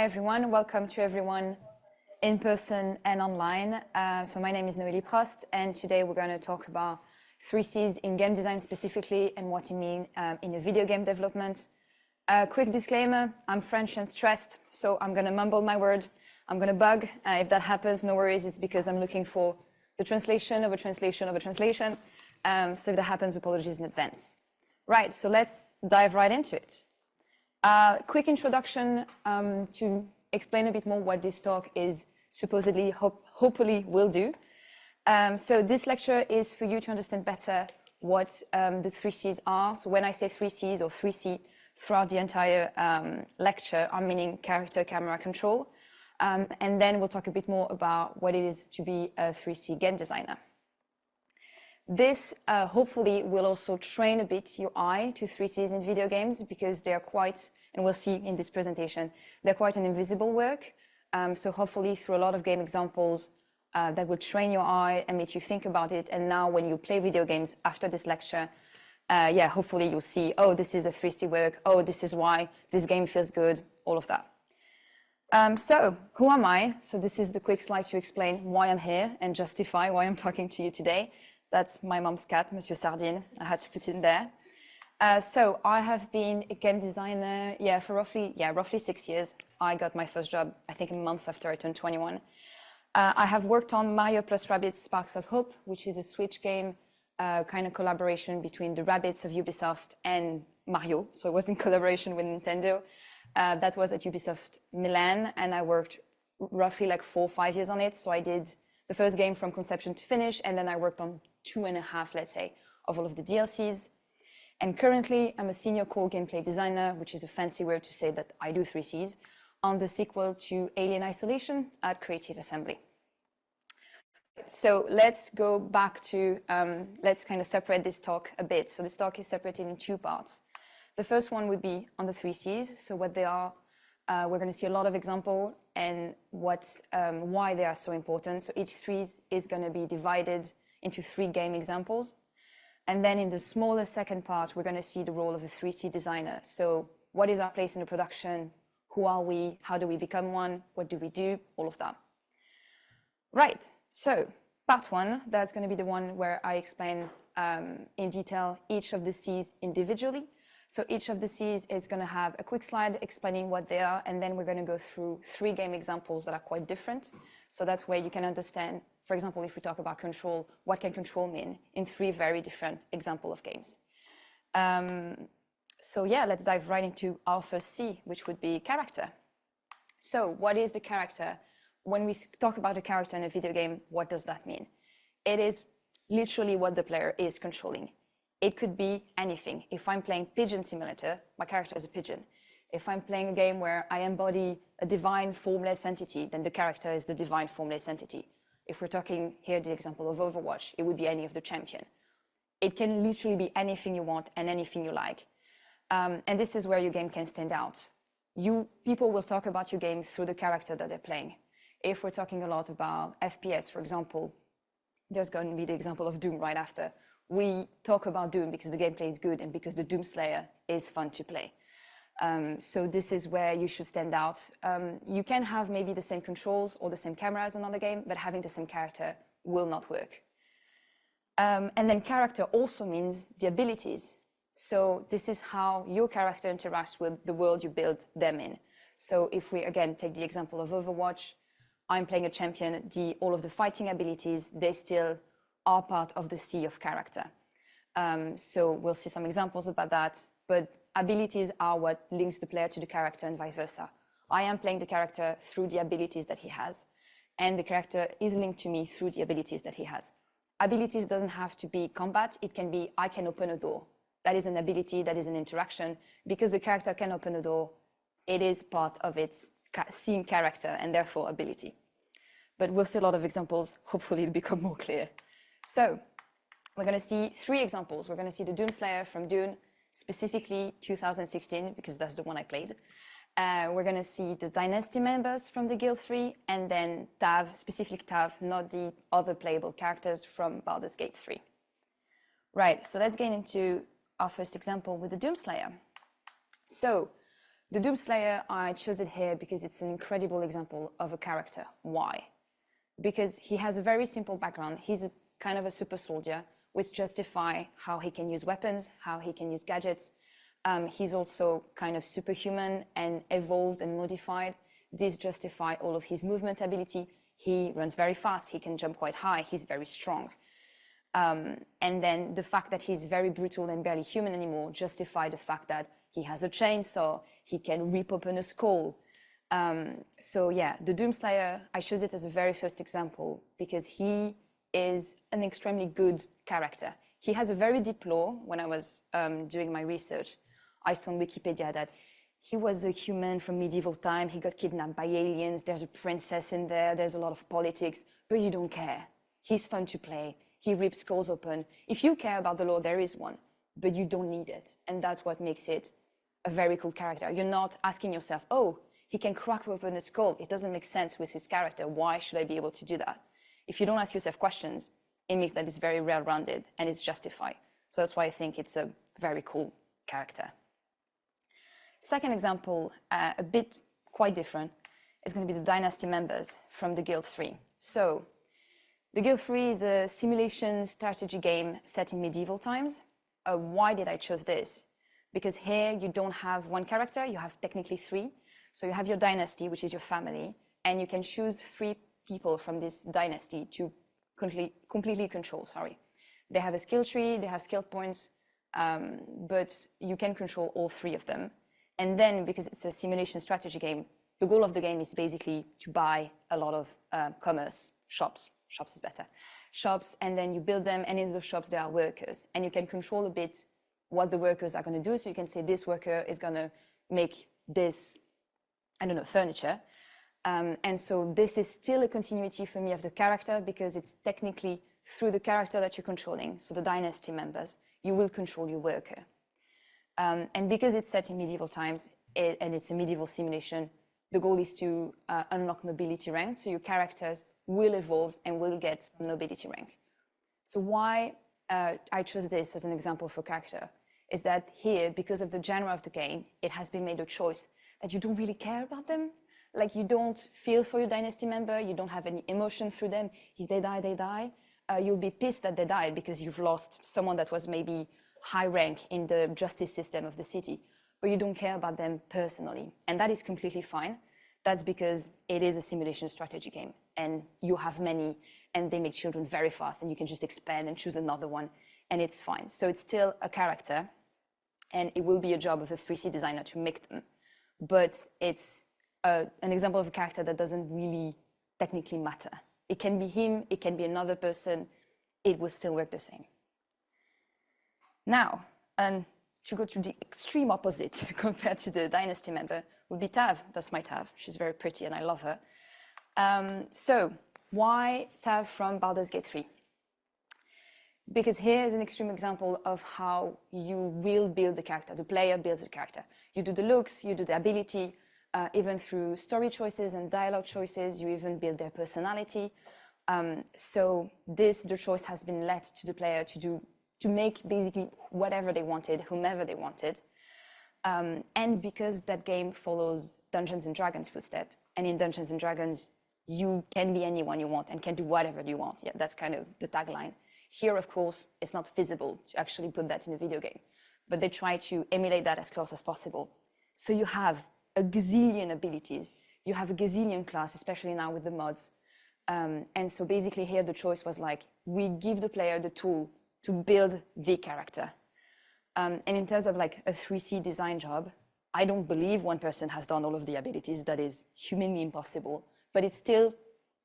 Hi everyone, welcome to everyone in person and online. So my name is Noelie Prost, and today we're going to talk about 3Cs in game design specifically and what it means in a video game development. Quick disclaimer, I'm French and stressed, so I'm going to mumble my word. I'm going to bug. If that happens, no worries, it's because I'm looking for the translation of a translation of a translation. So if that happens, apologies in advance. Right, so let's dive right into it. Quick introduction to explain a bit more what this talk is supposedly, hopefully will do. So this lecture is for you to understand better what the 3Cs are. So when I say 3Cs or 3C throughout the entire lecture, I'm meaning character, camera, control. And then we'll talk a bit more about what it is to be a 3C game designer. This hopefully will also train a bit your eye to 3Cs in video games because they're quite, and we'll see in this presentation, they're quite an invisible work. So hopefully through a lot of game examples that will train your eye and make you think about it. And now when you play video games after this lecture, hopefully you'll see, oh, this is a 3C work. Oh, this is why this game feels good, all of that. So who am I? So this is the quick slide to explain why I'm here and justify why I'm talking to you today. That's my mom's cat, Monsieur Sardine. I had to put it in there. So I have been a game designer, for roughly 6 years. I got my first job, I think a month after I turned 21. I have worked on Mario plus Rabbids Sparks of Hope, which is a Switch game, kind of collaboration between the Rabbids of Ubisoft and Mario. So it was in collaboration with Nintendo. That was at Ubisoft Milan, and I worked roughly like 4 or 5 years on it. So I did the first game from conception to finish, and then I worked on 2.5, let's say, of all of the DLCs. And currently, I'm a senior core gameplay designer, which is a fancy word to say that I do 3Cs, on the sequel to Alien Isolation at Creative Assembly. So let's go back to, let's kind of separate this talk a bit. So this talk is separated in 2 parts. The first one would be on the 3Cs, so what they are. We're going to see a lot of examples and why they are so important. So each 3 is going to be divided into 3 game examples. And then in the smaller second part, we're going to see the role of a 3C designer. So what is our place in the production? Who are we? How do we become one? What do we do? All of that. Right, so part 1, that's going to be the one where I explain in detail each of the Cs individually. So each of the Cs is going to have a quick slide explaining what they are, and then we're going to go through 3 game examples that are quite different. So that way you can understand, for example, if we talk about control, what can control mean in 3 very different examples of games. So let's dive right into our first C, which would be character. So what is the character? When we talk about a character in a video game, what does that mean? It is literally what the player is controlling. It could be anything. If I'm playing Pigeon Simulator, my character is a pigeon. If I'm playing a game where I embody a divine formless entity, then the character is the divine formless entity. If we're talking here, the example of Overwatch, it would be any of the champion. It can literally be anything you want and anything you like. And this is where your game can stand out. People will talk about your game through the character that they're playing. If we're talking a lot about FPS, for example, there's going to be the example of Doom right after. We talk about Doom because the gameplay is good and because the Doom Slayer is fun to play. So this is where you should stand out. You can have maybe the same controls or the same camera as another game, but having the same character will not work. And then character also means the abilities. So this is how your character interacts with the world you build them in. So if we, again, take the example of Overwatch, I'm playing a champion, all of the fighting abilities, they still are part of the C of character. So we'll see some examples about that, but abilities are what links the player to the character and vice versa. I am playing the character through the abilities that he has, and the character is linked to me through the abilities that he has. Abilities doesn't have to be combat, it can be I can open a door. That is an ability, that is an interaction. Because the character can open a door, it is part of its scene character and therefore ability. But we'll see a lot of examples, hopefully it'll become more clear. So we're going to see 3 examples. We're going to see the Doom Slayer from Dune, specifically 2016, because that's the one I played. We're going to see the Dynasty members from the Guild 3, and then Tav, specific Tav, not the other playable characters from Baldur's Gate 3. Right, so let's get into our first example with the Doom Slayer. So The Doomslayer, I chose it here because it's an incredible example of a character. Why? Because he has a very simple background. He's a kind of a super soldier, which justify how he can use weapons, how he can use gadgets. He's also kind of superhuman and evolved and modified. This justify all of his movement ability. He runs very fast. He can jump quite high. He's very strong. And then the fact that he's very brutal and barely human anymore justify the fact that he has a chainsaw. He can rip open a skull. So yeah, the Doomslayer, I chose it as a very first example because he is an extremely good character. He has a very deep lore. When I was doing my research, I saw on Wikipedia that he was a human from medieval time. He got kidnapped by aliens. There's a princess in there. There's a lot of politics, but you don't care. He's fun to play. He rips skulls open. If you care about the lore, there is one, but you don't need it. And that's what makes it a very cool character. You're not asking yourself, oh, he can crack open a skull. It doesn't make sense with his character. Why should I be able to do that? If you don't ask yourself questions, it means that it's very well-rounded and it's justified. So that's why I think it's a very cool character. Second example, a bit quite different, is going to be the Dynasty members from the Guild 3. So the Guild 3 is a simulation strategy game set in medieval times. Why did I choose this? Because here you don't have one character, you have technically three. So you have your dynasty, which is your family, and you can choose three people from this dynasty to completely control, They have a skill tree, they have skill points, but you can control all three of them. And then, because it's a simulation strategy game, the goal of the game is basically to buy a lot of shops is better, shops, and then you build them, and in those shops there are workers, and you can control a bit what the workers are going to do. So you can say this worker is going to make this, I don't know, furniture. And so this is still a continuity for me of the character because it's technically through the character that you're controlling, so the dynasty members, you will control your worker. And because it's set in medieval times and it's a medieval simulation, the goal is to unlock nobility rank, so your characters will evolve and will get some nobility rank. So why I chose this as an example for character is that here, because of the genre of the game, it has been made a choice that you don't really care about them. Like you don't feel for your dynasty member, you don't have any emotion through them. If they die, they die. You'll be pissed that they died because you've lost someone that was maybe high rank in the justice system of the city, but you don't care about them personally. And that is completely fine. That's because it is a simulation strategy game and you have many and they make children very fast and you can just expand and choose another one and it's fine. So it's still a character and it will be a job of a 3C designer to make them. But it's an example of a character that doesn't really technically matter. It can be him, it can be another person, it will still work the same. Now, and to go to the extreme opposite compared to the dynasty member would be Tav. That's my Tav. She's very pretty and I love her. So why Tav from Baldur's Gate 3? Because here is an extreme example of how you will build the character. The player builds the character. You do the looks, you do the ability, even through story choices and dialogue choices, you even build their personality. So the choice has been left to the player to make basically whatever they wanted, whomever they wanted. And because that game follows Dungeons and Dragons footstep, and in Dungeons and Dragons, you can be anyone you want and can do whatever you want. Yeah, that's kind of the tagline. Here, of course, it's not feasible to actually put that in a video game, but they try to emulate that as close as possible. So you have a gazillion abilities. You have a gazillion class, especially now with the mods. And so basically here, the choice was like, we give the player the tool to build the character. And in terms of like a 3C design job, I don't believe one person has done all of the abilities. That is humanly impossible, but it still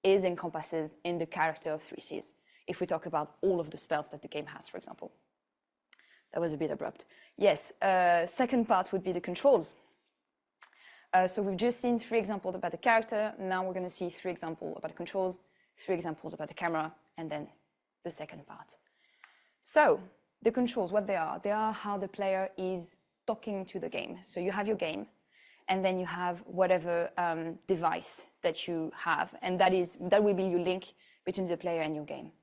encompasses in the character of 3Cs. If we talk about all of the spells that the game has, for example. That was a bit abrupt. Yes, second part would be the controls. So we've just seen 3 examples about the character. Now we're gonna see 3 examples about the controls, 3 examples about the camera, and then the second part. So the controls, what they are how the player is talking to the game. So you have your game, and then you have whatever device that you have, and that will be your link between the player and your game.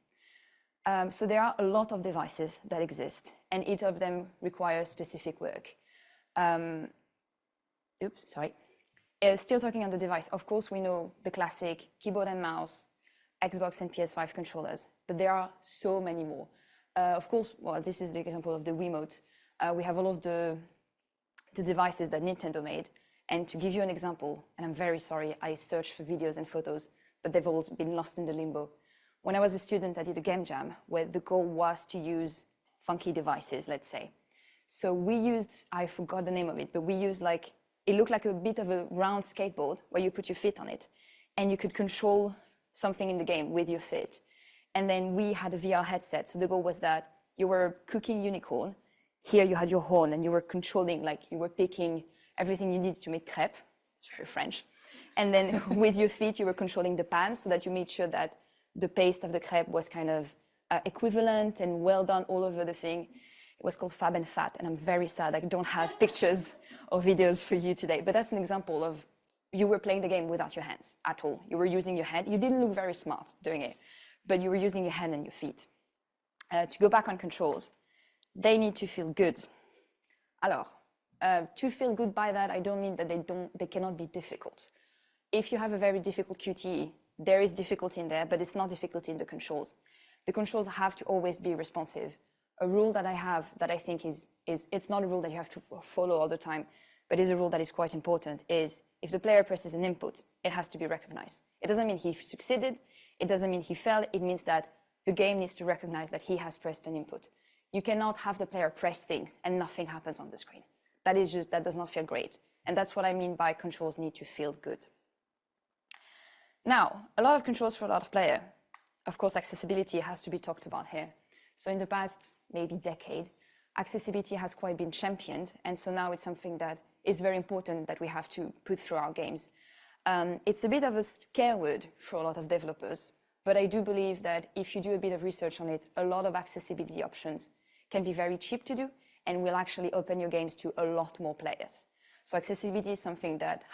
So there are a lot of devices that exist, and each of them requires specific work. oops, sorry. Still talking on the device. Of course, we know the classic keyboard and mouse, Xbox and PS5 controllers, but there are so many more. Of course, well, this is the example of the Wiimote. We have all of the devices that Nintendo made. And to give you an example, and I'm very sorry, I searched for videos and photos, but they've all been lost in the limbo. When I was a student, I did a game jam where the goal was to use funky devices, let's say. So we used, I forgot the name of it, but we used like, it looked like a bit of a round skateboard where you put your feet on it and you could control something in the game with your feet. And then we had a VR headset. So the goal was that you were cooking unicorn. Here you had your horn and you were controlling, like you were picking everything you needed to make crêpe. It's very French. And then with your feet, you were controlling the pan so that you made sure that the paste of the crêpe was kind of equivalent and well done all over the thing. It was called Fab and Fat, and I'm very sad I don't have pictures or videos for you today. But that's an example of you were playing the game without your hands at all. You were using your head. You didn't look very smart doing it, but you were using your hand and your feet. To go back on controls, they need to feel good. Alors, to feel good by that, I don't mean that they cannot be difficult. If you have a very difficult QTE, there is difficulty in there, but it's not difficulty in the controls. The controls have to always be responsive. A rule that I have that I think is it's not a rule that you have to follow all the time, but is a rule that is quite important, is if the player presses an input, it has to be recognized. It doesn't mean he succeeded. It doesn't mean he failed. It means that the game needs to recognize that he has pressed an input. You cannot have the player press things and nothing happens on the screen. That does not feel great. And that's what I mean by controls need to feel good. Now, a lot of controls for a lot of players. Of course, accessibility has to be talked about here. So in the past, maybe decade, accessibility has quite been championed. And so now it's something that is very important that we have to put through our games. It's a bit of a scare word for a lot of developers, but I do believe that if you do a bit of research on it, a lot of accessibility options can be very cheap to do and will actually open your games to a lot more players. So accessibility is something that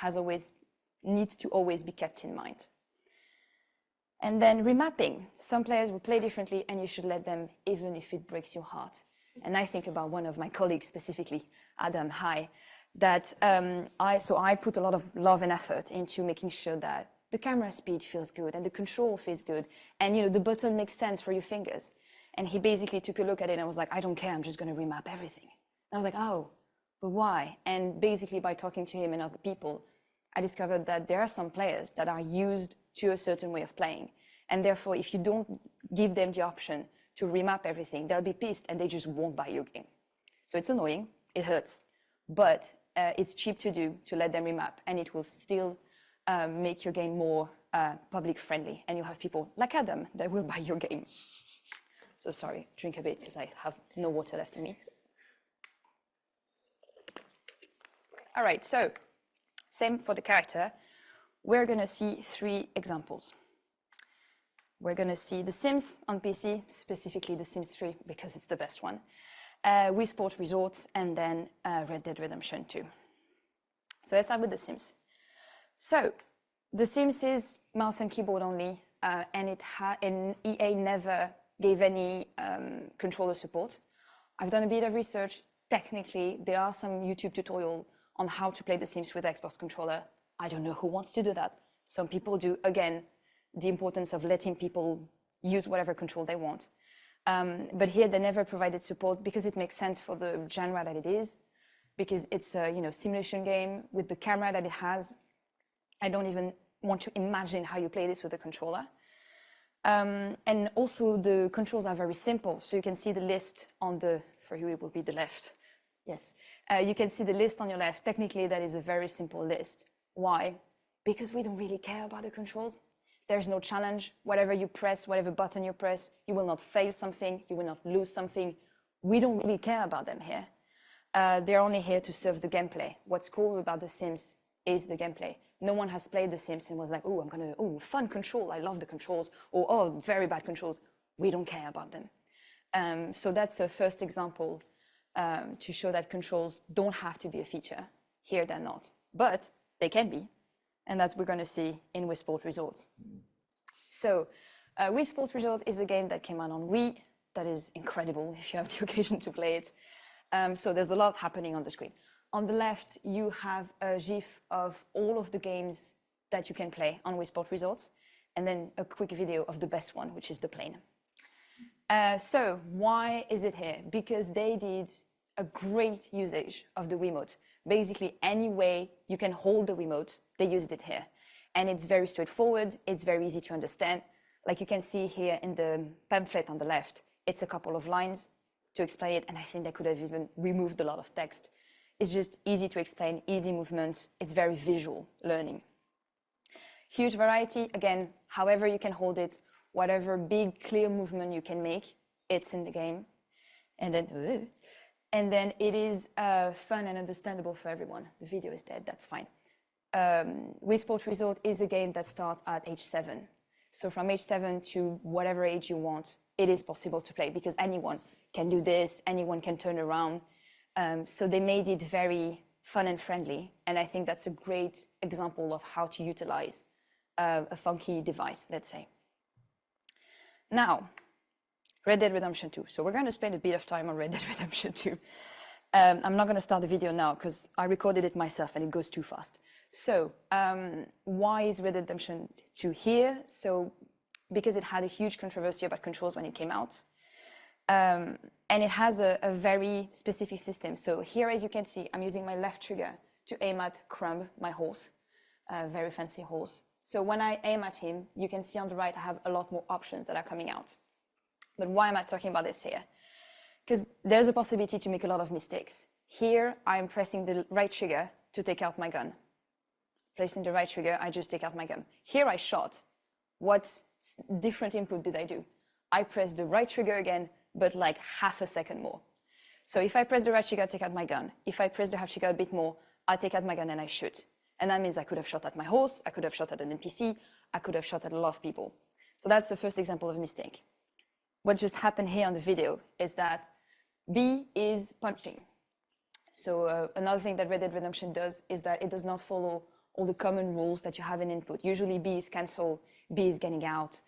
needs to always be kept in mind. And then remapping. Some players will play differently and you should let them, even if it breaks your heart. And I think about one of my colleagues specifically, Adam, that I put a lot of love and effort into making sure that the camera speed feels good and the control feels good and the button makes sense for your fingers. And he basically took a look at it and was like, I don't care, I'm just going to remap everything. And I was like, oh, but why? And basically by talking to him and other people, I discovered that there are some players that are used to a certain way of playing. And therefore, if you don't give them the option to remap everything, they'll be pissed and they just won't buy your game. So it's annoying, it hurts, but it's cheap to do to let them remap, and it will still make your game more public friendly. And you have people like Adam that will buy your game. So sorry, drink a bit because I have no water left in me. All right, so same for the character. We're going to see 3 examples. We're going to see The Sims on PC, specifically The Sims 3, because it's the best one, Wii Sport Resort, and then Red Dead Redemption 2. So let's start with The Sims. So The Sims is mouse and keyboard only, and EA never gave any controller support. I've done a bit of research. Technically, there are some YouTube tutorials on how to play The Sims with Xbox controller. I don't know who wants to do that. Some people do. Again, the importance of letting people use whatever control they want. But here they never provided support because it makes sense for the genre that it is, because it's a simulation game with the camera that it has. I don't even want to imagine how you play this with a controller. And also the controls are very simple. So you can see the list for you it will be the left. Yes, you can see the list on your left. Technically, that is a very simple list. Why? Because we don't really care about the controls. There's no challenge. Whatever you press, whatever button you press, you will not fail something, you will not lose something. We don't really care about them here. They're only here to serve the gameplay. What's cool about The Sims is the gameplay. No one has played The Sims and was like, fun control, I love the controls, or, oh, very bad controls. We don't care about them. So that's a first example to show that controls don't have to be a feature. Here they're not, but they can be. And that's what we're going to see in Wii Sport Resort. So Wii Sport Resort is a game that came out on Wii that is incredible if you have the occasion to play it. So there's a lot happening on the screen. On the left, you have a GIF of all of the games that you can play on Wii Sport Resorts, and then a quick video of the best one, which is the plane. So why is it here? Because they did a great usage of the Wiimote. Basically, any way you can hold the Wiimote, they used it here. And it's very straightforward, it's very easy to understand. Like you can see here in the pamphlet on the left, it's a couple of lines to explain it, and I think they could have even removed a lot of text. It's just easy to explain, easy movement, it's very visual learning. Huge variety, again, however you can hold it, whatever big, clear movement you can make, it's in the game. And then it is fun and understandable for everyone. The video is dead, that's fine. Wii Sport Resort is a game that starts at age 7. So from age 7 to whatever age you want, it is possible to play because anyone can do this, anyone can turn around. So they made it very fun and friendly. And I think that's a great example of how to utilize a funky device, let's say. Now, Red Dead Redemption 2. So we're going to spend a bit of time on Red Dead Redemption 2. I'm not going to start the video now because I recorded it myself and it goes too fast. So why is Red Dead Redemption 2 here? So because it had a huge controversy about controls when it came out. And it has a very specific system. So here, as you can see, I'm using my left trigger to aim at Crumb, my horse, a very fancy horse. So when I aim at him, you can see on the right, I have a lot more options that are coming out. But why am I talking about this here? Because there's a possibility to make a lot of mistakes. Here, I'm pressing the right trigger to take out my gun. Placing the right trigger, I just take out my gun. Here I shot. What different input did I do? I pressed the right trigger again, but like half a second more. So if I press the right trigger, I take out my gun. If I press the left trigger a bit more, I take out my gun and I shoot. And that means I could have shot at my horse, I could have shot at an NPC, I could have shot at a lot of people. So that's the first example of a mistake. What just happened here on the video is that B is punching. So another thing that Red Dead Redemption does is that it does not follow all the common rules that you have in input. Usually B is cancel, B is getting out.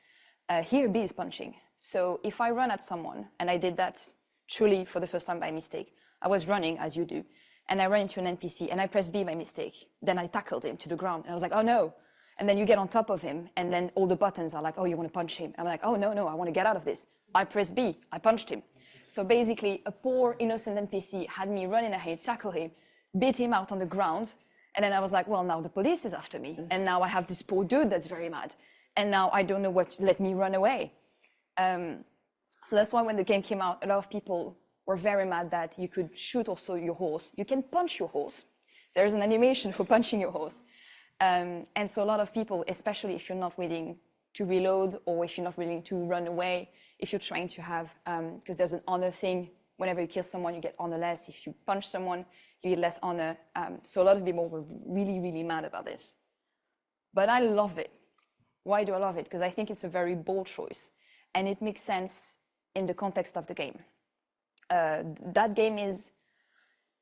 Here B is punching. So if I run at someone, and I did that truly for the first time by mistake, I was running as you do, and I ran into an NPC and I pressed B by mistake. Then I tackled him to the ground and I was like, oh no. And then you get on top of him and then all the buttons are like, oh, you want to punch him? I'm like, oh no, I want to get out of this. I pressed B, I punched him. So basically a poor innocent NPC had me running ahead, tackle him, beat him out on the ground. And then I was like, well, now the police is after me. And now I have this poor dude that's very mad. And now I don't know what to let me run away. So that's why when the game came out, a lot of people were very mad that you could shoot also your horse. You can punch your horse. There's an animation for punching your horse. And so a lot of people, especially if you're not willing to reload or if you're not willing to run away, if you're trying to have, because there's an honor thing, whenever you kill someone, you get honor less. If you punch someone, you get less honor. So a lot of people were really, really mad about this. But I love it. Why do I love it? Because I think it's a very bold choice. And it makes sense in the context of the game. That game is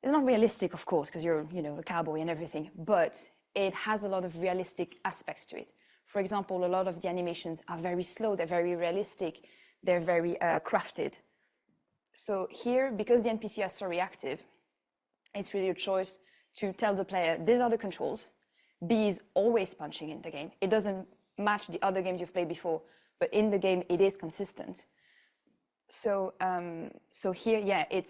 not realistic, of course, because you're a cowboy and everything, but it has a lot of realistic aspects to it. For example, a lot of the animations are very slow, they're very realistic, they're very crafted. So here, because the NPC are so reactive, it's really a choice to tell the player, these are the controls. B is always punching in the game. It doesn't match the other games you've played before, but in the game, it is consistent. So here, yeah, it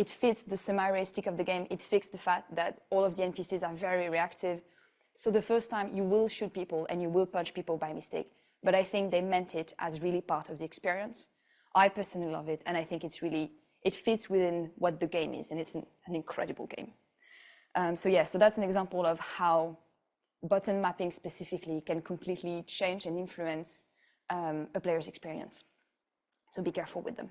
fits the semi-realistic of the game. It fits the fact that all of the NPCs are very reactive. So the first time you will shoot people and you will punch people by mistake. But I think they meant it as really part of the experience. I personally love it, and I think it fits within what the game is, and it's an incredible game. So that's an example of how button mapping specifically can completely change and influence a player's experience. So be careful with them.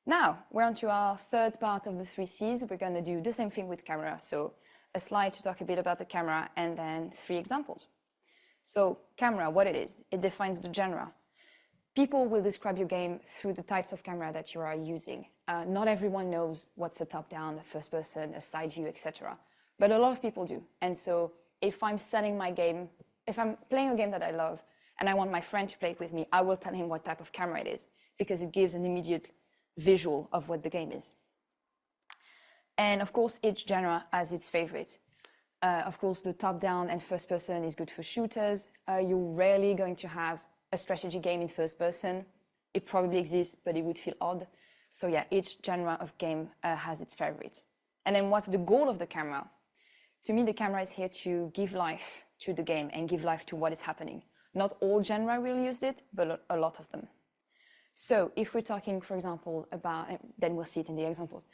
Now, we're on to our third part of the 3 C's. We're going to do the same thing with camera. So a slide to talk a bit about the camera and then 3 examples. So camera, what it is, it defines the genre. People will describe your game through the types of camera that you are using. Not everyone knows what's a top-down, a first person, a side view, etc. But a lot of people do. And so if I'm selling my game, if I'm playing a game that I love and I want my friend to play it with me, I will tell him what type of camera it is because it gives an immediate visual of what the game is. And of course, each genre has its favorite. Of course, the top-down and first person is good for shooters. You're rarely going to have a strategy game in first person. It probably exists, but it would feel odd. So yeah, each genre of game has its favorites. And then what's the goal of the camera? To me, the camera is here to give life to the game and give life to what is happening. Not all genre will use it, but a lot of them. So if we're talking, for example, about, then we'll see it in the examples,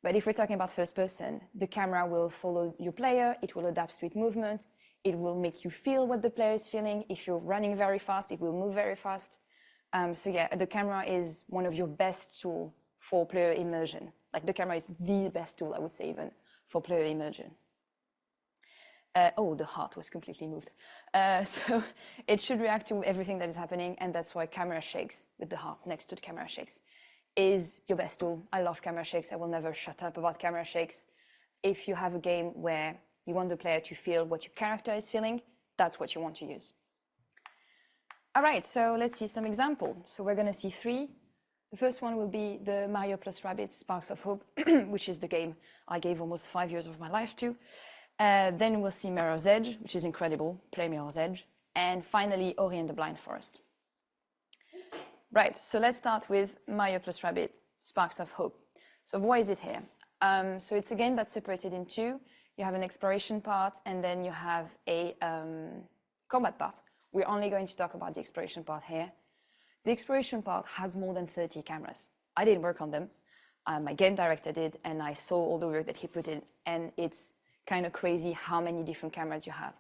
but if we're talking about first person, the camera will follow your player, it will adapt to its movement, it will make you feel what the player is feeling. If you're running very fast, it will move very fast. So yeah, the camera is one of your best tools for player immersion. Like the camera is the best tool, I would say, even for player immersion. Oh, the heart was completely moved. So it should react to everything that is happening, and that's why camera shakes with the heart next to the camera shakes is your best tool. I love camera shakes. I will never shut up about camera shakes. If you have a game where you want the player to feel what your character is feeling, that's what you want to use. All right, so let's see some examples. So we're going to see 3. The first one will be the Mario plus Rabbids Sparks of Hope, which is the game I gave almost 5 years of my life to. Then we'll see Mirror's Edge, which is incredible. Play Mirror's Edge. And finally, Ori and the Blind Forest. Right, so let's start with Mario plus Rabbids Sparks of Hope. So why is it here? So it's a game that's separated in 2. You have an exploration part, and then you have a combat part. We're only going to talk about the exploration part here. The exploration part has more than 30 cameras. I didn't work on them. My game director did, and I saw all the work that he put in, and it's kind of crazy how many different cameras you have.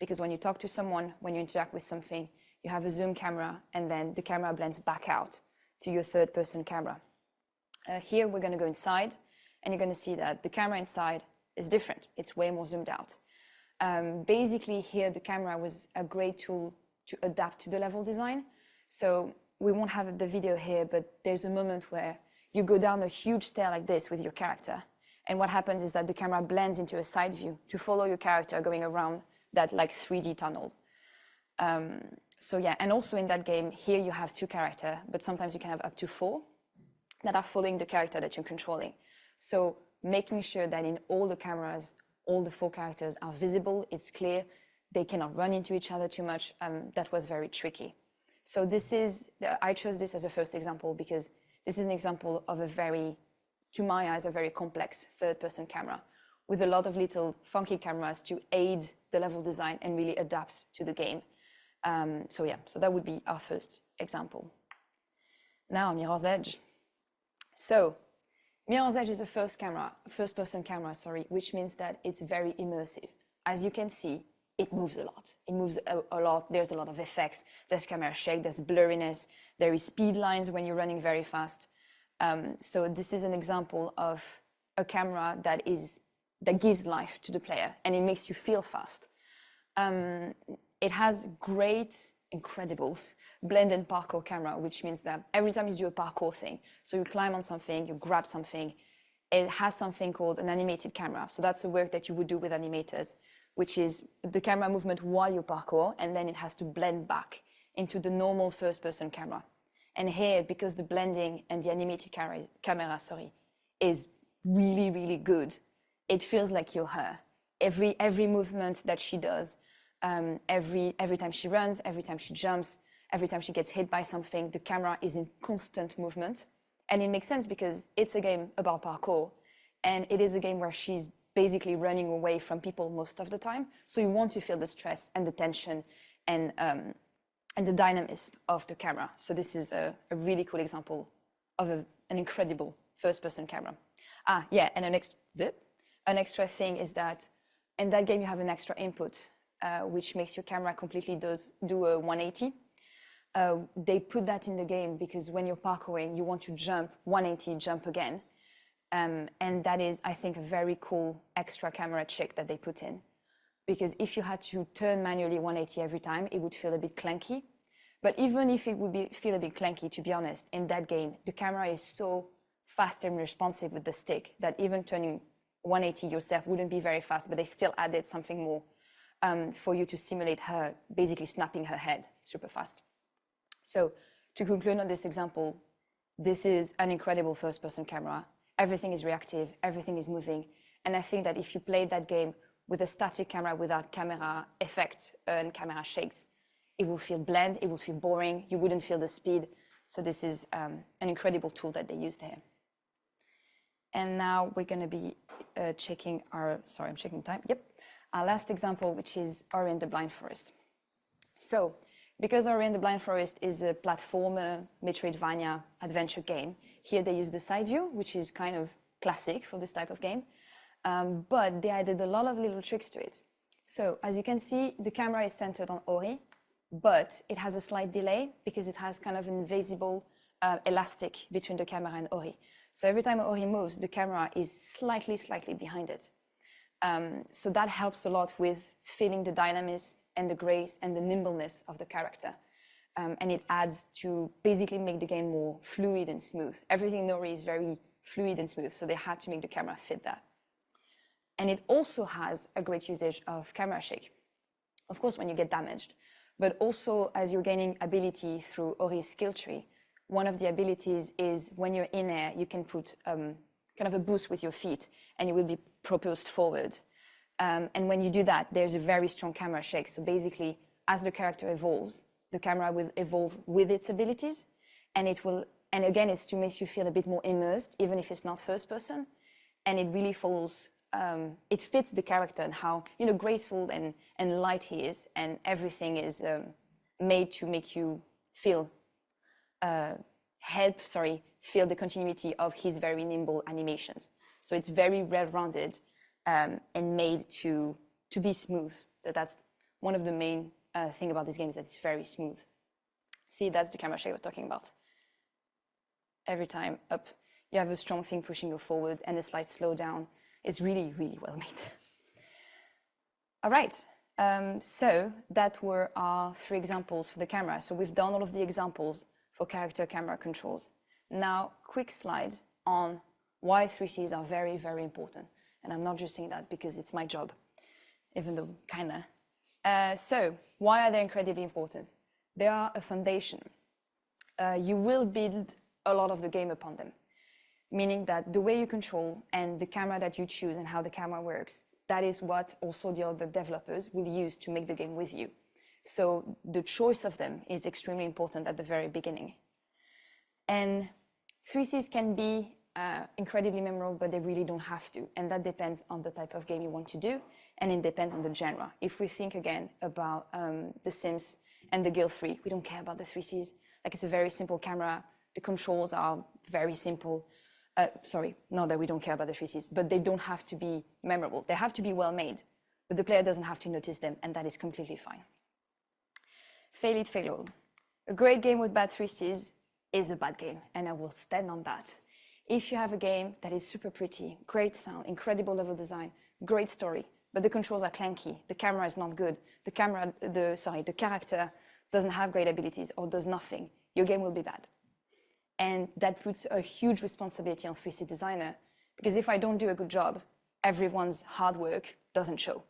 Because when you talk to someone, when you interact with something, you have a zoom camera, and then the camera blends back out to your third-person camera. Here, we're going to go inside, and you're going to see that the camera inside is different. It's way more zoomed out. Basically, here, the camera was a great tool to adapt to the level design. So we won't have the video here, but there's a moment where you go down a huge stair like this with your character. And what happens is that the camera blends into a side view to follow your character going around that like 3D tunnel. So yeah, and also in that game, here you have 2 characters, but sometimes you can have up to 4 that are following the character that you're controlling. So making sure that in all the cameras, all the 4 characters are visible, it's clear, they cannot run into each other too much, that was very tricky. So this is, I chose this as a first example because this is an example of a very, to my eyes, a very complex third-person camera with a lot of little funky cameras to aid the level design and really adapt to the game. So yeah, so that would be our first example. Now, Mirror's Edge. So Mirror's Edge is a first-person camera, which means that it's very immersive. As you can see, it moves a lot. It moves a lot. There's a lot of effects. There's camera shake, there's blurriness, there is speed lines when you're running very fast. So this is an example of a camera that gives life to the player, and it makes you feel fast. It has great, incredible blend and parkour camera, which means that every time you do a parkour thing, so you climb on something, you grab something, it has something called an animated camera. So that's the work that you would do with animators, which is the camera movement while you parkour, and then it has to blend back into the normal first-person camera. And here, because the blending and the animated camera is really, really good, it feels like you're her. Every movement that she does, every time she runs, every time she jumps, every time she gets hit by something, the camera is in constant movement. And it makes sense because it's a game about parkour, and it is a game where she's basically running away from people most of the time. So you want to feel the stress and the tension and the dynamism of the camera. So this is a really cool example of an incredible first-person camera. Yeah, and an extra thing is that in that game you have an extra input, which makes your camera completely do a 180. They put that in the game because when you're parkouring, you want to jump 180, jump again. And that is, I think, a very cool extra camera trick that they put in. Because if you had to turn manually 180 every time, it would feel a bit clunky. But even if it would feel a bit clunky, to be honest, in that game, the camera is so fast and responsive with the stick that even turning 180 yourself wouldn't be very fast, but they still added something more for you to simulate her basically snapping her head super fast. So to conclude on this example, this is an incredible first-person camera. everything is reactive, everything is moving. And I think that if you played that game with a static camera without camera effects and camera shakes, it will feel bland, it will feel boring, you wouldn't feel the speed. So this is an incredible tool that they used here. And now we're going to be checking our, sorry, I'm checking time. Yep. Our last example, which is Ori and the Blind Forest. So because Ori and the Blind Forest is a platformer Metroidvania adventure game, here they use the side view, which is kind of classic for this type of game. But they added a lot of little tricks to it. So as you can see, the camera is centered on Ori, but it has a slight delay because it has kind of an invisible elastic between the camera and Ori. So every time Ori moves, the camera is slightly behind it. So that helps a lot with feeling the dynamism and the grace and the nimbleness of the character. And it adds to basically make the game more fluid and smooth. Everything in Ori is very fluid and smooth, so they had to make the camera fit that. And it also has a great usage of camera shake, of course, when you get damaged, but also as you're gaining ability through Ori's skill tree. One of the abilities is when you're in air, you can put kind of a boost with your feet and you will be propelled forward. And when you do that, there's a very strong camera shake. So basically, as the character evolves, the camera will evolve with its abilities, and it will, and again, it's to make you feel a bit more immersed, even if it's not first person, and it really falls, it fits the character and how, graceful and light he is, and everything is made to make you feel, feel the continuity of his very nimble animations. So it's very well-rounded and made to be smooth. That's one of the main thing about this game, is that it's very smooth. See, that's the camera shake we're talking about. Every time up, you have a strong thing pushing you forward and a slight slowdown. It's really well made. All right, so that were our 3 examples for the camera. So we've done all of the examples for character camera controls. Now, quick slide on why 3Cs are very important. And I'm not just saying that because it's my job, even though kinda. So why are they incredibly important? They are a foundation. You will build a lot of the game upon them, meaning that the way you control and the camera that you choose and how the camera works, that is what also the other developers will use to make the game with you. So the choice of them is extremely important at the very beginning. And 3Cs can be incredibly memorable, but they really don't have to. And that depends on the type of game you want to do, and it depends on the genre. If we think again about The Sims and the Guild-Free, we don't care about the 3Cs. Like, it's a very simple camera. The controls are very simple. Sorry, not that we don't care about the 3Cs, but they don't have to be memorable. They have to be well made, but the player doesn't have to notice them, and that is completely fine. Fail it, fail all. A great game with bad 3Cs is a bad game, and I will stand on that. If you have a game that is super pretty, great sound, incredible level design, great story, but the controls are clunky, the camera is not good, the character doesn't have great abilities or does nothing, your game will be bad. And that puts a huge responsibility on 3C designer, because if I don't do a good job, everyone's hard work doesn't show.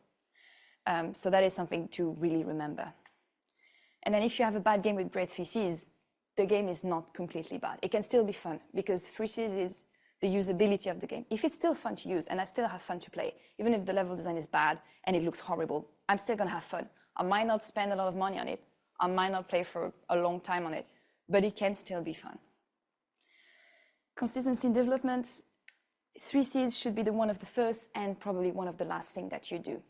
So that is something to really remember. And then if you have a bad game with great 3Cs, the game is not completely bad. It can still be fun, because 3Cs is the usability of the game. If it's still fun to use, and I still have fun to play, even if the level design is bad and it looks horrible, I'm still gonna have fun. I might not spend a lot of money on it, I might not play for a long time on it, but it can still be fun. Consistency in development, 3Cs should be one of the first and probably one of the last thing that you do.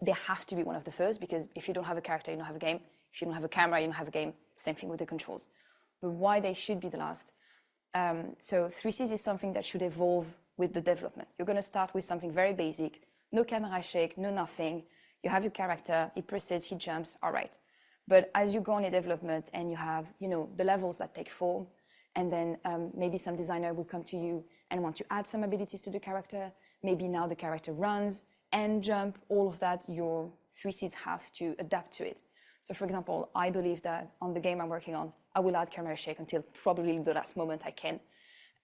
They have to be one of the first, because if you don't have a character, you don't have a game. If you don't have a camera, you don't have a game. Same thing with the controls. But why they should be the last? So 3Cs is something that should evolve with the development. You're going to start with something very basic, no camera shake, no nothing. You have your character, he presses, he jumps, all right. But as you go on in development and you have, the levels that take form, and then maybe some designer will come to you and want to add some abilities to the character. Maybe now the character runs and jump, all of that, your 3Cs have to adapt to it. So for example, I believe that on the game I'm working on, I will add camera shake until probably the last moment I can.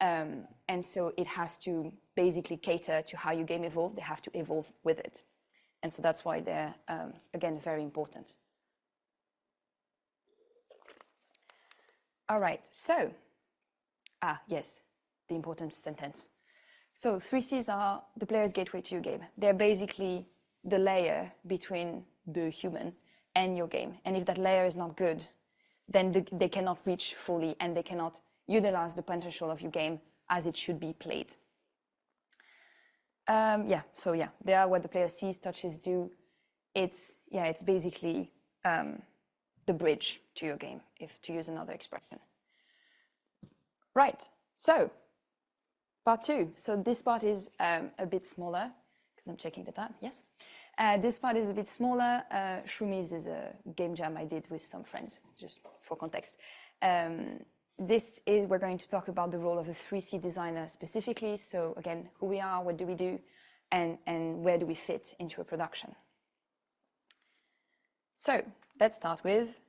And so it has to basically cater to how your game evolves. They have to evolve with it. And so that's why they're, again, very important. All right, so, yes, the important sentence. So 3Cs are the player's gateway to your game. They're basically the layer between the human and your game. And if that layer is not good, then they cannot reach fully and they cannot utilize the potential of your game as it should be played. They are what the player sees, touches, do. It's basically the bridge to your game, if to use another expression. Right, so part 2. So this part is a bit smaller, because I'm checking the time, yes. This part is a bit smaller. Shroomies is a game jam I did with some friends, just for context. We're going to talk about the role of a 3C designer specifically. So again, who we are, what do we do, and where do we fit into a production. So let's start with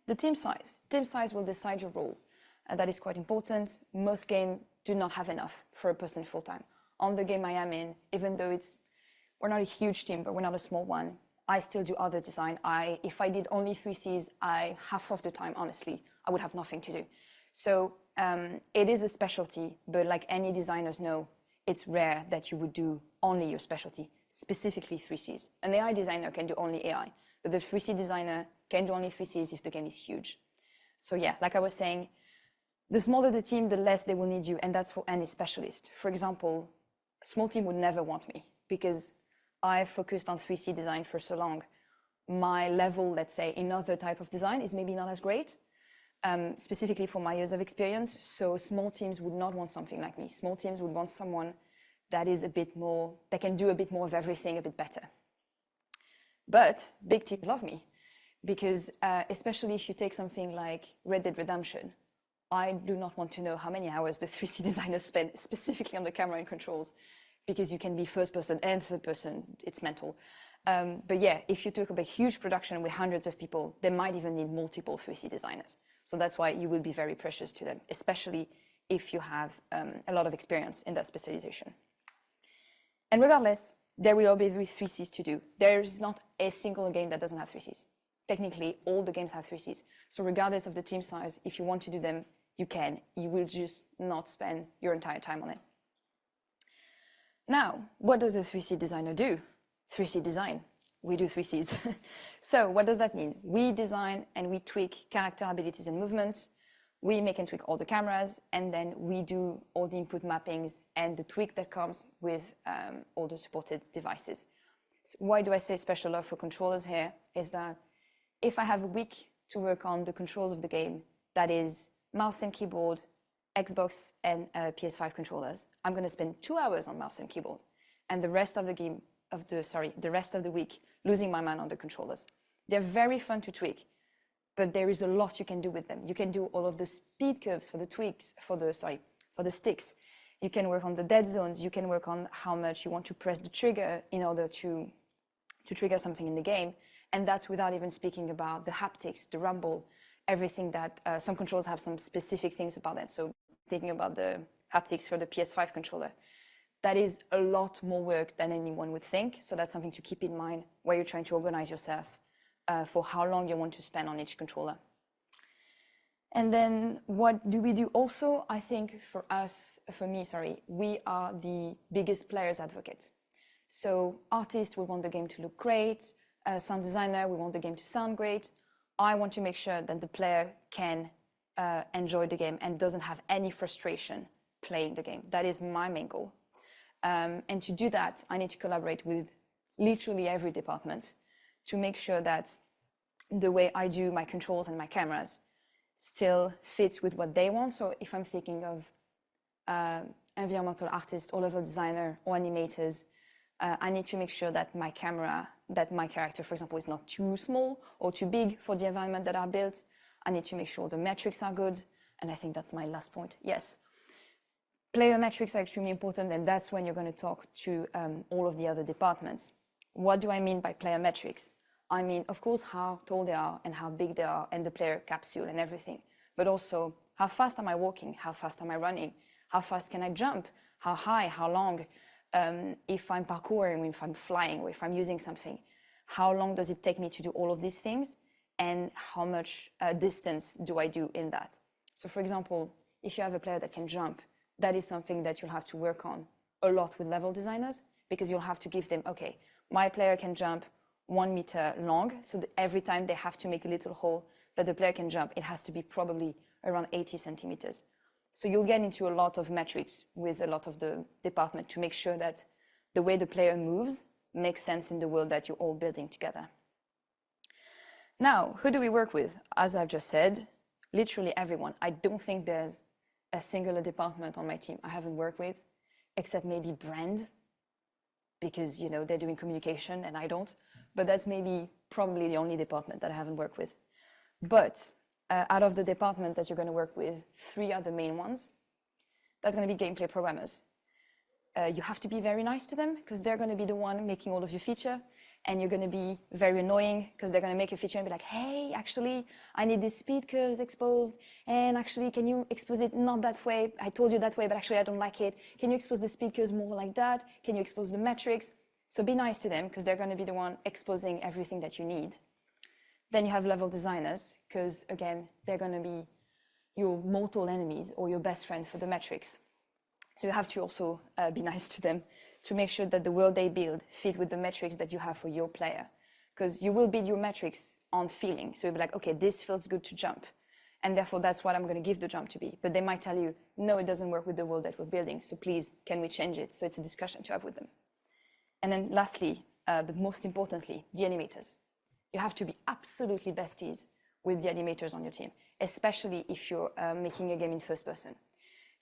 the team size. Team size will decide your role. That is quite important. Most games do not have enough for a person full-time. On the game I am in, even though we're not a huge team, but we're not a small one, I still do other design. If I did only 3Cs, half of the time, honestly, I would have nothing to do. So it is a specialty, but like any designers know, it's rare that you would do only your specialty, specifically 3Cs. An AI designer can do only AI, but the 3C designer can do only 3Cs if the game is huge. So yeah, like I was saying, the smaller the team, the less they will need you, and that's for any specialist. For example, a small team would never want me because I focused on 3C design for so long. My level, let's say, in other type of design is maybe not as great, specifically for my years of experience. So small teams would not want something like me. Small teams would want someone that is a bit more, that can do a bit more of everything a bit better. But big teams love me because especially if you take something like Red Dead Redemption, I do not want to know how many hours the 3C designers spend specifically on the camera and controls, because you can be first person and third person, it's mental. But yeah, if you talk about a huge production with hundreds of people, they might even need multiple 3C designers. So that's why you will be very precious to them, especially if you have a lot of experience in that specialization. And regardless, there will always be 3Cs to do. There is not a single game that doesn't have 3Cs. Technically, all the games have 3Cs. So regardless of the team size, if you want to do them, you can. You will just not spend your entire time on it. Now, what does a 3C designer do? 3C design. We do 3Cs. So what does that mean? We design and we tweak character abilities and movements. We make and tweak all the cameras, and then we do all the input mappings and the tweak that comes with all the supported devices. So why do I say special love for controllers here? Is that if I have a week to work on the controls of the game, that is mouse and keyboard, Xbox and PS5 controllers, I'm going to spend 2 hours on mouse and keyboard, and the rest of the week losing my mind on the controllers. They're very fun to tweak, but there is a lot you can do with them. You can do all of the speed curves for the tweaks, for the sticks. You can work on the dead zones. You can work on how much you want to press the trigger in order to trigger something in the game. And that's without even speaking about the haptics, the rumble, everything that some controllers have some specific things about that. So thinking about the haptics for the PS5 controller, that is a lot more work than anyone would think. So that's something to keep in mind while you're trying to organize yourself for how long you want to spend on each controller. And then what do we do also? I think for me, we are the biggest players advocate. So artists will want the game to look great. Sound designer, we want the game to sound great. I want to make sure that the player can enjoy the game and doesn't have any frustration playing the game. That is my main goal. And to do that, I need to collaborate with literally every department to make sure that the way I do my controls and my cameras still fits with what they want. So if I'm thinking of environmental artists, or level designer, or animators, I need to make sure that my character, for example, is not too small or too big for the environment that I built. I need to make sure the metrics are good. And I think that's my last point. Yes. Player metrics are extremely important, and that's when you're going to talk to all of the other departments. What do I mean by player metrics? I mean, of course, how tall they are and how big they are and the player capsule and everything, but also how fast am I walking? How fast am I running? How fast can I jump? How high? How long? If I'm parkouring, if I'm flying, or if I'm using something, how long does it take me to do all of these things? And how much distance do I do in that? So for example, if you have a player that can jump, that is something that you'll have to work on a lot with level designers, because you'll have to give them, okay, my player can jump 1 meter long, so that every time they have to make a little hole that the player can jump, it has to be probably around 80 centimeters. So you'll get into a lot of metrics with a lot of the department to make sure that the way the player moves makes sense in the world that you're all building together. Now, who do we work with? As I've just said, literally everyone. I don't think there's a singular department on my team I haven't worked with, except maybe brand, because they're doing communication and I don't. But that's probably the only department that I haven't worked with. But out of the department that you're going to work with, 3 are the main ones. That's going to be gameplay programmers. You have to be very nice to them, because they're going to be the one making all of your feature, and you're going to be very annoying, because they're going to make a feature and be like, hey, actually, I need these speed curves exposed, and actually, can you expose it not that way? I told you that way, but actually, I don't like it. Can you expose the speed curves more like that? Can you expose the metrics? So be nice to them, because they're going to be the one exposing everything that you need. Then you have level designers, because again, they're going to be your mortal enemies or your best friend for the metrics. So you have to also be nice to them to make sure that the world they build fit with the metrics that you have for your player. Because you will build your metrics on feeling. So you'll be like, okay, this feels good to jump. And therefore, that's what I'm going to give the jump to be. But they might tell you, no, it doesn't work with the world that we're building. So please, can we change it? So it's a discussion to have with them. And then lastly, but most importantly, the animators. You have to be absolutely besties with the animators on your team, especially if you're making a game in first person.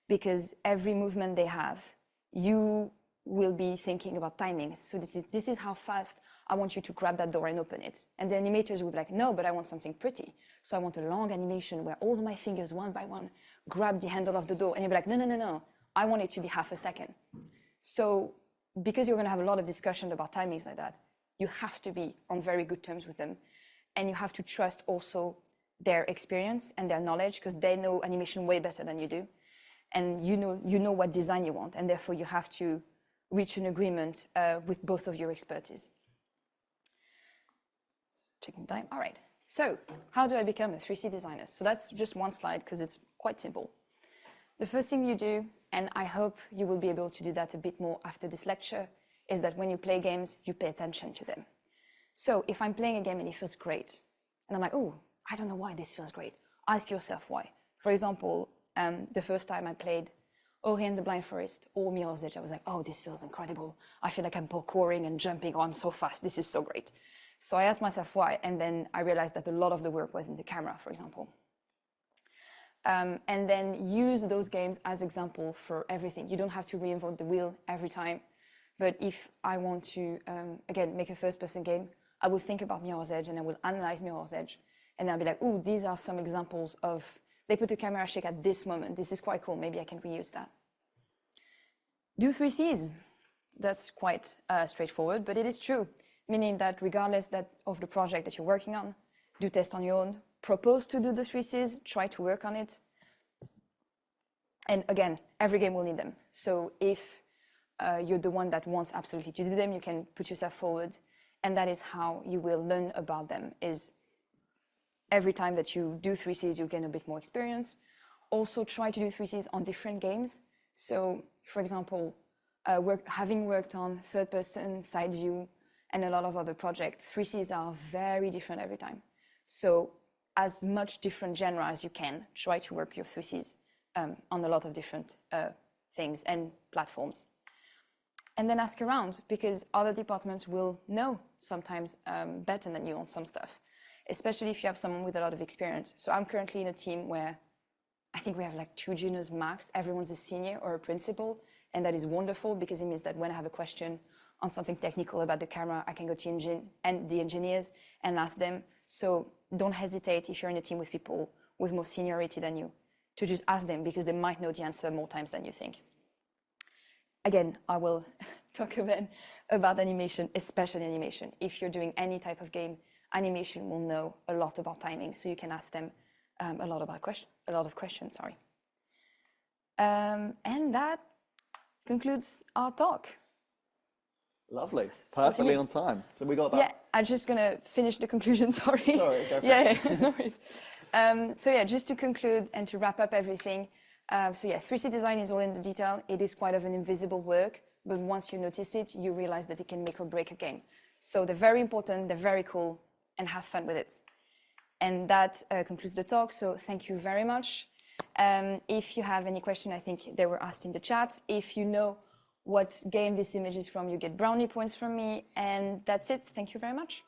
Because every movement they have, you will be thinking about timings. So this is how fast I want you to grab that door and open it. And the animators will be like, no, but I want something pretty. So I want a long animation where all of my fingers, one by one, grab the handle of the door. And you'll be like, no. I want it to be half a second. So because you're going to have a lot of discussion about timings like that, you have to be on very good terms with them. And you have to trust also their experience and their knowledge, because they know animation way better than you do. And you know what design you want, and therefore you have to reach an agreement with both of your expertise. Checking time. All right. So how do I become a 3C designer? So that's just one slide, because it's quite simple. The first thing you do, and I hope you will be able to do that a bit more after this lecture, is that when you play games, you pay attention to them. So if I'm playing a game and it feels great, and I'm like, oh, I don't know why this feels great, ask yourself why. For example, the first time I played Ori and the Blind Forest or Mirror's Edge, I was like, oh, this feels incredible. I feel like I'm parkouring and jumping. Oh, I'm so fast. This is so great. So I asked myself why, and then I realized that a lot of the work was in the camera, for example. And then use those games as example for everything. You don't have to reinvent the wheel every time. But if I want to, again, make a first-person game, I will think about Mirror's Edge, and I will analyze Mirror's Edge. And I'll be like, oh, these are some examples of, they put a camera shake at this moment. This is quite cool. Maybe I can reuse that. Do 3Cs. That's quite straightforward, but it is true. Meaning that regardless of the project that you're working on, do test on your own, propose to do the 3Cs, try to work on it. And again, every game will need them. So if you're the one that wants absolutely to do them, you can put yourself forward. And that is how you will learn about them, is every time that you do 3Cs, you'll gain a bit more experience. Also try to do 3Cs on different games. So for example, having worked on third-person, side view, and a lot of other projects, 3Cs are very different every time. So as much different genre as you can, try to work your 3Cs on a lot of different things and platforms. And then ask around, because other departments will know sometimes better than you on some stuff, especially if you have someone with a lot of experience. So I'm currently in a team where I think we have like 2 juniors max. Everyone's a senior or a principal, and that is wonderful, because it means that when I have a question on something technical about the camera, I can go to the engineers and ask them. So don't hesitate if you're in a team with people with more seniority than you to just ask them, because they might know the answer more times than you think. Again, I will talk again about animation, especially animation. If you're doing any type of game, animation will know a lot about timing, so you can ask them a lot of questions. Sorry. And that concludes our talk. Lovely, perfectly on time. So we got about. Yeah, I'm just gonna finish the conclusion. Sorry. Sorry, go for it. Yeah, no worries. So yeah, just to conclude and to wrap up everything. So yeah, 3C design is all in the detail. It is quite of an invisible work, but once you notice it, you realize that it can make or break a game. So they're very important, they're very cool, and have fun with it. And that concludes the talk, so thank you very much. If you have any question, I think they were asked in the chat. If you know what game this image is from, you get brownie points from me. And that's it. Thank you very much.